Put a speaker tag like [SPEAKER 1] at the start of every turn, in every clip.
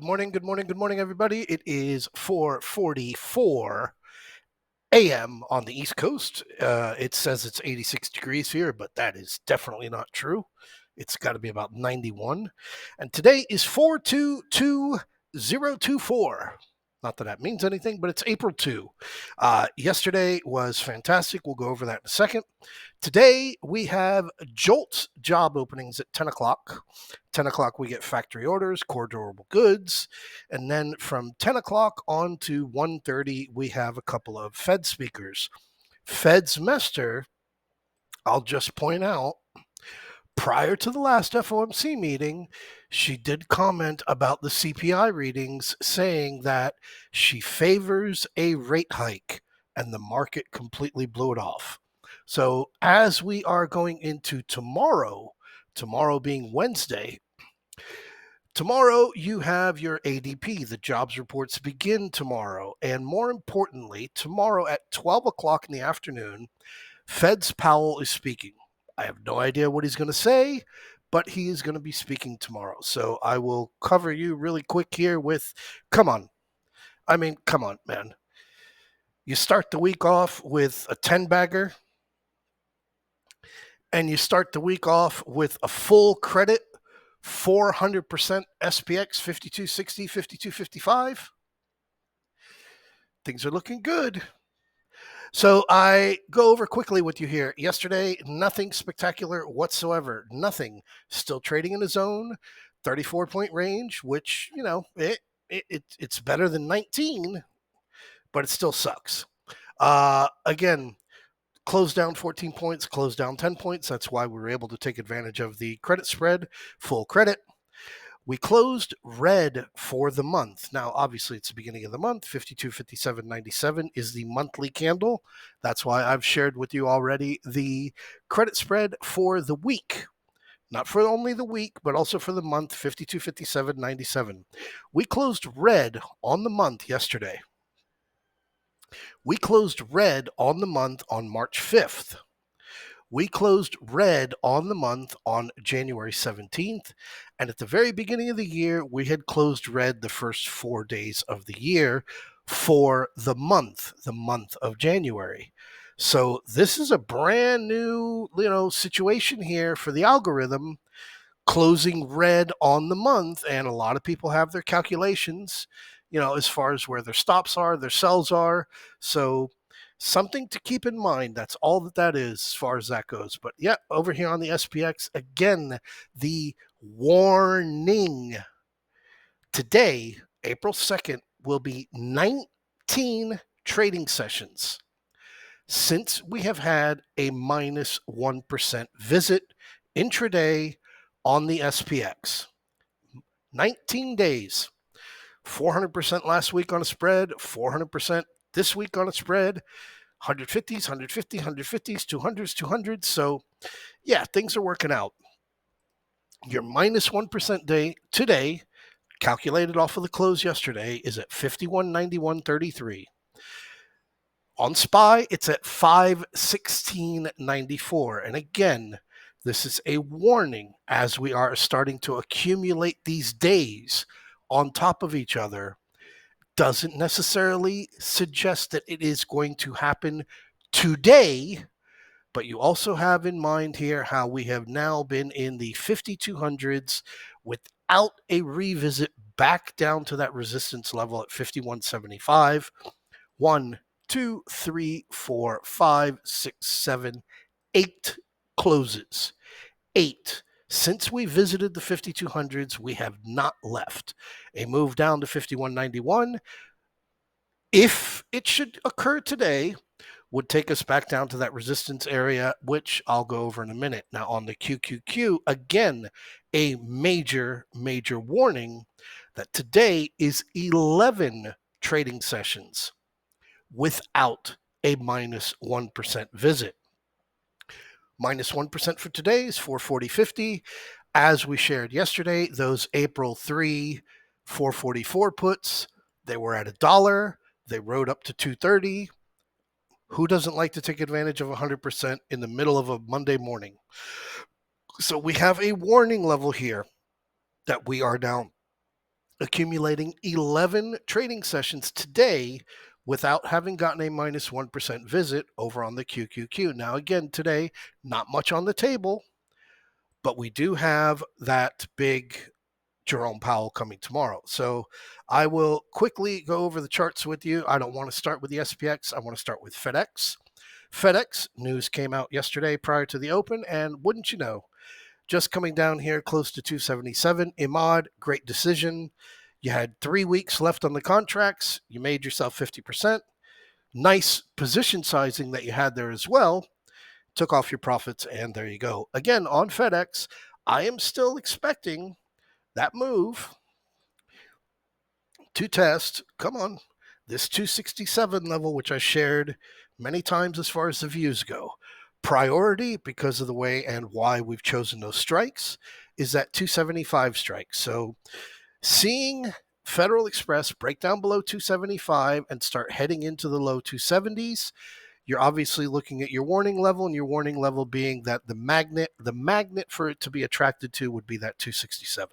[SPEAKER 1] morning, everybody. It is 4:44 a.m. on the East Coast. It says it's 86 degrees here, but that is definitely not true. It's got to be about 91. And today is 422024. Not that that means anything, but it's April 2. Yesterday was fantastic. We'll go over that in a second. Today, we have Jolt's job openings at 10 o'clock. 10 o'clock, we get factory orders, core durable goods. And then from 10 o'clock on to 1:30, we have a couple of Fed speakers. Fed's Mester, I'll just point out, prior to the last FOMC meeting, she did comment about the CPI readings, saying that she favors a rate hike, and the market completely blew it off. So as we are going into tomorrow being Wednesday, tomorrow you have your ADP. The jobs reports begin tomorrow. And more importantly, tomorrow at 12 o'clock in the afternoon, Fed's Powell is speaking. I have no idea what he's going to say, but he is going to be speaking tomorrow. So I will cover you really quick here with, come on, man. You start the week off with a 10-bagger, and you start the week off with a full credit 400% SPX 5260, 5255. Things are looking good. So I go over quickly with you here. Yesterday, nothing spectacular whatsoever. Nothing. Still trading in a zone, 34-point range, which, it's better than 19, but it still sucks. Again, closed down 14 points, closed down 10 points. That's why we were able to take advantage of the credit spread, full credit. We closed red for the month. Now, obviously, it's the beginning of the month. 52, 57, 97 is the monthly candle. That's why I've shared with you already the credit spread for the week. Not for only the week, but also for the month, 52, 57, 97. We closed red on the month yesterday. We closed red on the month on March 5th. We closed red on the month on January 17th. And at the very beginning of the year, we had closed red the first 4 days of the year for the month of January. So this is a brand new, situation here for the algorithm, closing red on the month. And a lot of people have their calculations, as far as where their stops are, their sells are. So something to keep in mind. That's all that is as far as that goes. But yeah, over here on the SPX, again, the warning. Today, April 2nd, will be 19 trading sessions since we have had a minus 1% visit intraday on the SPX. 19 days. 400% last week on a spread, 400% this week on a spread, 150s, 150s, 200s, 200s. So, yeah, things are working out. Your minus 1% day today, calculated off of the close yesterday, is at 51.91.33. On SPY, it's at 516.94. And again, this is a warning as we are starting to accumulate these days on top of each other. Doesn't necessarily suggest that it is going to happen today, but you also have in mind here how we have now been in the 5200s without a revisit back down to that resistance level at 51.75. 1, 2, 3, 4, 5, 6, 7, 8 closes. 8. Since we visited the 5200s, we have not left. A move down to 51.91, if it should occur today, would take us back down to that resistance area, which I'll go over in a minute. Now on the QQQ, again, a major warning that today is 11 trading sessions without a minus 1% visit. Minus 1% for today is 440.50. As we shared yesterday, those April 3 444 puts, they were at $1. They rode up to 230. Who doesn't like to take advantage of 100% in the middle of a Monday morning? So we have a warning level here that we are now accumulating 11 trading sessions today without having gotten a minus 1% visit over on the QQQ. Now, again, today, not much on the table, but we do have that big Jerome Powell coming tomorrow. So I will quickly go over the charts with you. I don't want to start with the SPX. I want to start with FedEx. FedEx news came out yesterday prior to the open, and wouldn't you know, just coming down here close to 277. Imad, great decision. You had 3 weeks left on the contracts. You made yourself 50%. Nice position sizing that you had there as well. Took off your profits, and there you go. Again, on FedEx, I am still expecting that move to test, come on, this 267 level, which I shared many times as far as the views go. Priority, because of the way and why we've chosen those strikes, is that 275 strike. So seeing Federal Express break down below 275 and start heading into the low 270s, you're obviously looking at your warning level, and your warning level being that the magnet for it to be attracted to would be that 267.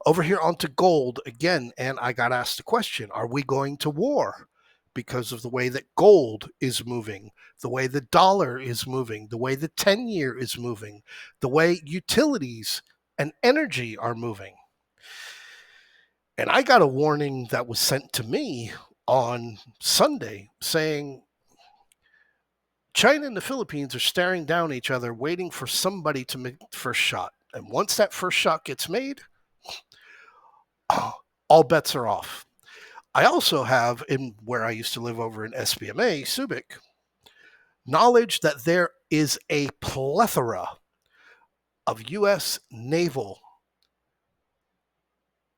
[SPEAKER 1] Over here onto gold again, and I got asked a question, are we going to war? Because of the way that gold is moving, the way the dollar is moving, the way the 10-year is moving, the way utilities and energy are moving. And I got a warning that was sent to me on Sunday saying China and the Philippines are staring down each other, waiting for somebody to make the first shot. And once that first shot gets made, all bets are off. I also have, in where I used to live over in SBMA, Subic, knowledge that there is a plethora of U.S. naval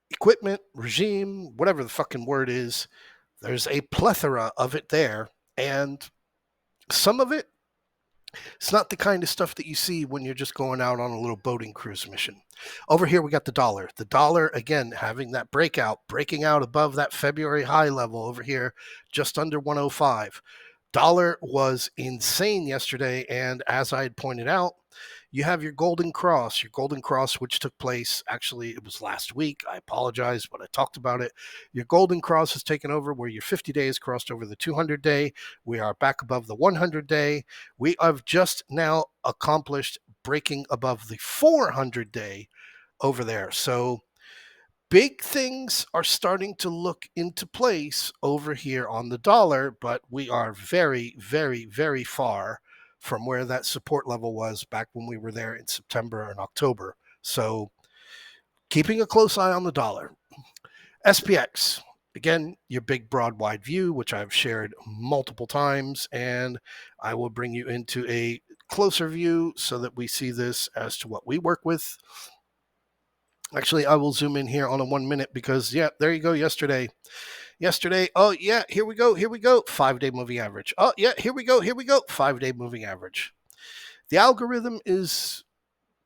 [SPEAKER 1] equipment, regime, whatever the fucking word is. There's a plethora of it there. And some of it, it's not the kind of stuff that you see when you're just going out on a little boating cruise mission. Over here, we got the dollar. The dollar, again, having that breaking out above that February high level over here, just under 105. Dollar was insane yesterday, and as I had pointed out, you have your golden cross, which took place, actually, it was last week. I apologize, but I talked about it. Your golden cross has taken over where your 50 days crossed over the 200-day. We are back above the 100-day. We have just now accomplished breaking above the 400-day over there. So big things are starting to look into place over here on the dollar, but we are very, very, very far from where that support level was back when we were there in September and October. So keeping a close eye on the dollar. SPX, again, your big, broad, wide view, which I've shared multiple times, and I will bring you into a closer view so that we see this as to what we work with. Actually, I will zoom in here on a 1 minute because, yeah, there you go. Yesterday, oh, yeah, here we go. 5-day moving average. Oh, yeah, here we go. 5-day moving average. The algorithm is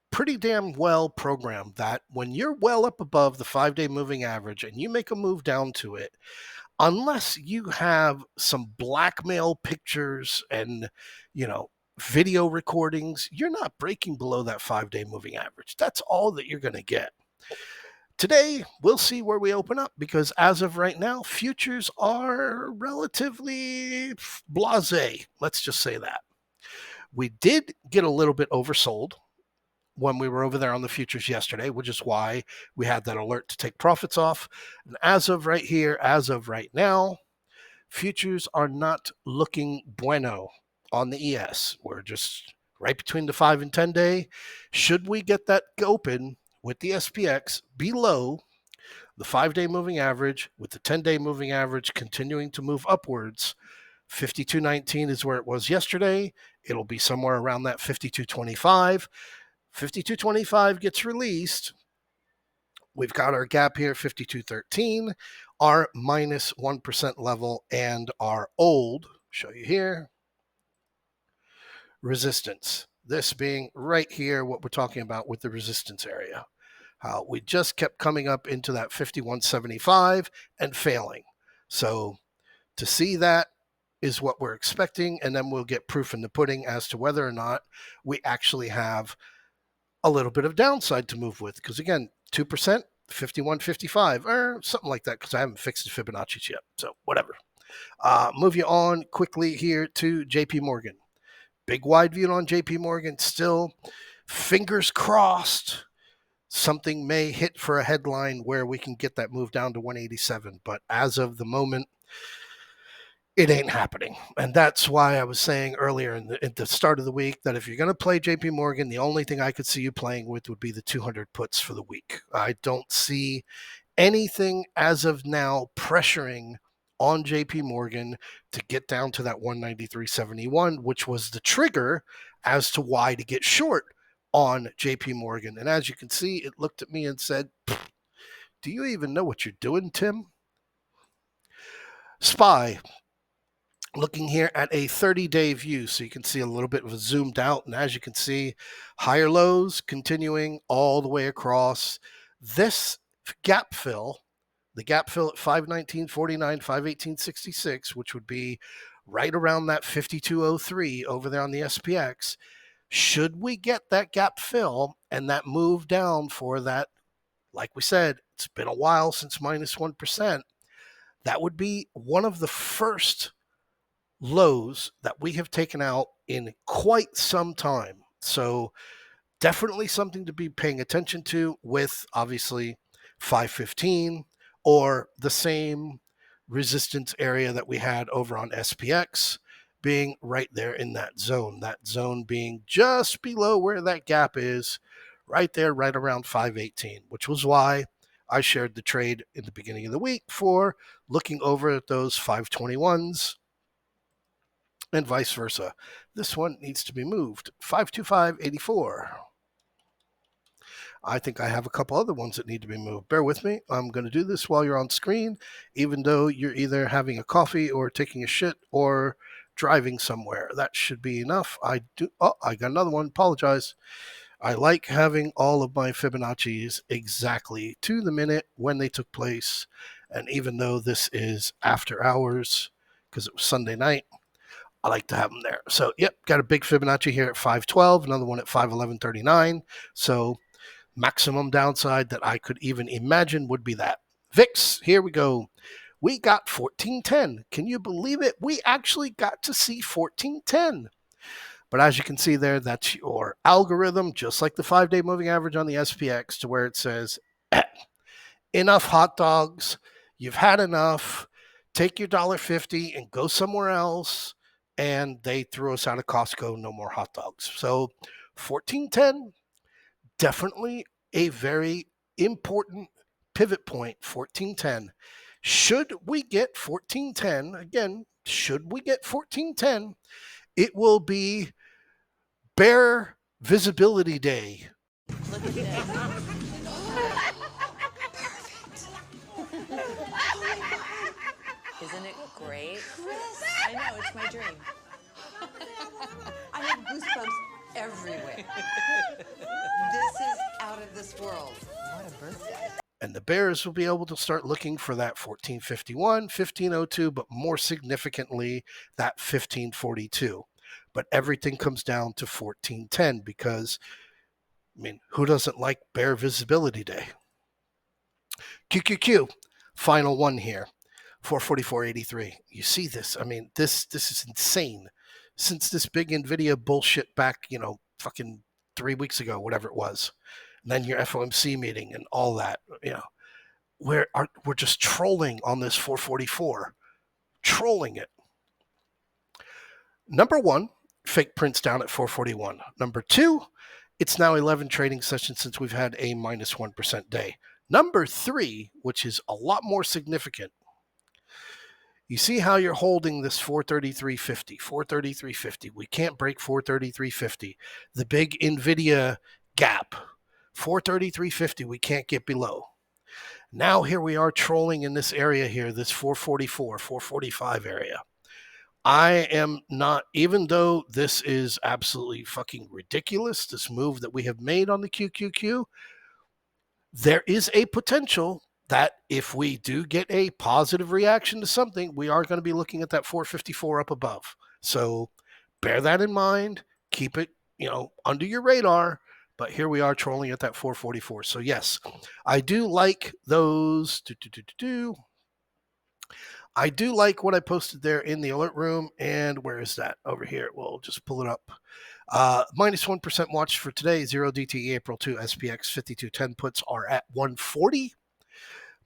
[SPEAKER 1] pretty damn well programmed that when you're well up above the 5-day moving average and you make a move down to it, unless you have some blackmail pictures and, video recordings, you're not breaking below that 5-day moving average. That's all that you're going to get. Today, we'll see where we open up because as of right now, futures are relatively blasé. Let's just say that. We did get a little bit oversold when we were over there on the futures yesterday, which is why we had that alert to take profits off. And as of right here, as of right now, futures are not looking bueno on the ES. We're just right between the 5 and 10-day. Should we get that open with the SPX below the 5-day moving average, with the 10-day moving average continuing to move upwards, 52.19 is where it was yesterday. It'll be somewhere around that 52.25. 52.25 gets released. We've got our gap here, 52.13, our minus 1% level, and our old, show you here, resistance. This being right here, what we're talking about with the resistance area. We just kept coming up into that 51.75 and failing. So to see that is what we're expecting, and then we'll get proof in the pudding as to whether or not we actually have a little bit of downside to move with. Because again, 2%, 51.55 or something like that, because I haven't fixed the Fibonacci's yet. So whatever. Move you on quickly here to JP Morgan. Big wide view on JP Morgan. Still, fingers crossed, something may hit for a headline where we can get that move down to 187. But as of the moment, it ain't happening. And that's why I was saying earlier at the start of the week that if you're going to play JP Morgan, the only thing I could see you playing with would be the 200 puts for the week. I don't see anything as of now pressuring on JP Morgan to get down to that 193.71, which was the trigger as to why to get short on JP Morgan. And as you can see, it looked at me and said, do you even know what you're doing, Tim? SPY, looking here at a 30-day view, so you can see a little bit of a zoomed out. And as you can see, higher lows continuing all the way across. This gap fill, the gap fill at 519.49, 518.66, which would be right around that 52.03 over there on the SPX. Should we get that gap fill and that move down for that, like we said, it's been a while since minus 1%, that would be one of the first lows that we have taken out in quite some time. So definitely something to be paying attention to, with obviously 515 or the same resistance area that we had over on SPX being right there in that zone being just below where that gap is, right there, right around 518, which was why I shared the trade in the beginning of the week for looking over at those 521s and vice versa. This one needs to be moved. 525.84. I think I have a couple other ones that need to be moved. Bear with me. I'm going to do this while you're on screen, even though you're either having a coffee or taking a shit or driving somewhere. That should be enough. I got another one. Apologize. I like having all of my Fibonacci's exactly to the minute when they took place. And even though this is after hours, because it was Sunday night, I like to have them there. So, yep, got a big Fibonacci here at 512, another one at 511.39. So, maximum downside that I could even imagine would be that. VIX, here we go. We got 1410. Can you believe it? We actually got to see 1410. But as you can see there, that's your algorithm, just like the 5-day moving average on the SPX, to where it says, enough hot dogs, you've had enough, take your $1.50 and go somewhere else. And they threw us out of Costco, no more hot dogs. So 1410, definitely a very important pivot point, 1410. Should we get 1410, again, should we get 1410, it will be bear visibility day.
[SPEAKER 2] Look at this. Isn't it great?
[SPEAKER 3] Chris!
[SPEAKER 2] I know, it's my dream.
[SPEAKER 3] I have goosebumps everywhere. This is out of this world. What a birthday.
[SPEAKER 1] And the bears will be able to start looking for that 1451, 1502, but more significantly, that 1542. But everything comes down to 1410 because, I mean, who doesn't like bear visibility day? QQQ, final one here, 444.83. You see this? I mean, this is insane. Since this big NVIDIA bullshit back, fucking 3 weeks ago, whatever it was, and then your FOMC meeting and all that, we're just trolling on this 444, trolling it. Number one, fake prints down at 441. Number two, it's now 11 trading sessions since we've had a minus 1% day. Number three, which is a lot more significant, you see how you're holding this 433.50, 433.50. We can't break 433.50. The big NVIDIA gap, 433.50, we can't get below. Now here we are trolling in this area here, this 444, 445 area. I am not, even though this is absolutely fucking ridiculous, this move that we have made on the QQQ, there is a potential that if we do get a positive reaction to something, we are going to be looking at that 454 up above. So bear that in mind. Keep it, under your radar. But here we are trolling at that 444. So yes, I do like those. I do like what I posted there in the alert room. And where is that? Over here. We'll just pull it up. Minus 1% watch for today. 0 DTE April 2 SPX 5210 puts are at 140.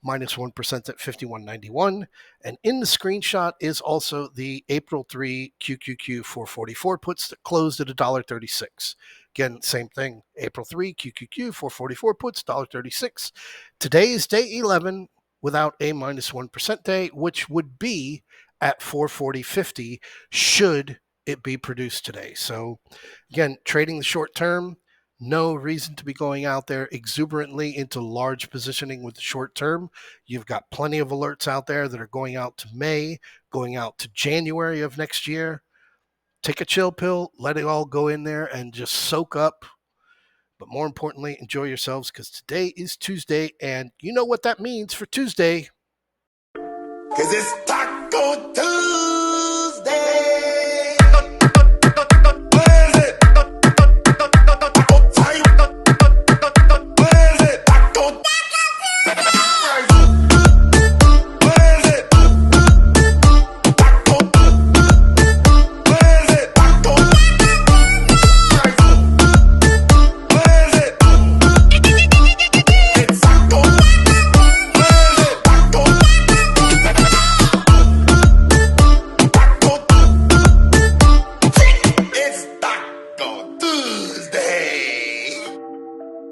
[SPEAKER 1] Minus 1% at 51.91. And in the screenshot is also the April 3 QQQ 444 puts that closed at $1.36. Again, same thing. April 3 QQQ 444 puts $1.36. Today is day 11 without a minus 1% day, which would be at 440.50 should it be produced today. So again, trading the short term, no reason to be going out there exuberantly into large positioning with the short term. You've got plenty of alerts out there that are going out to May, going out to January of next year. Take a chill pill, let it all go in there and just soak up. But more importantly, enjoy yourselves because today is Tuesday and you know what that means for Tuesday.
[SPEAKER 4] Cause it's Taco Tuesday.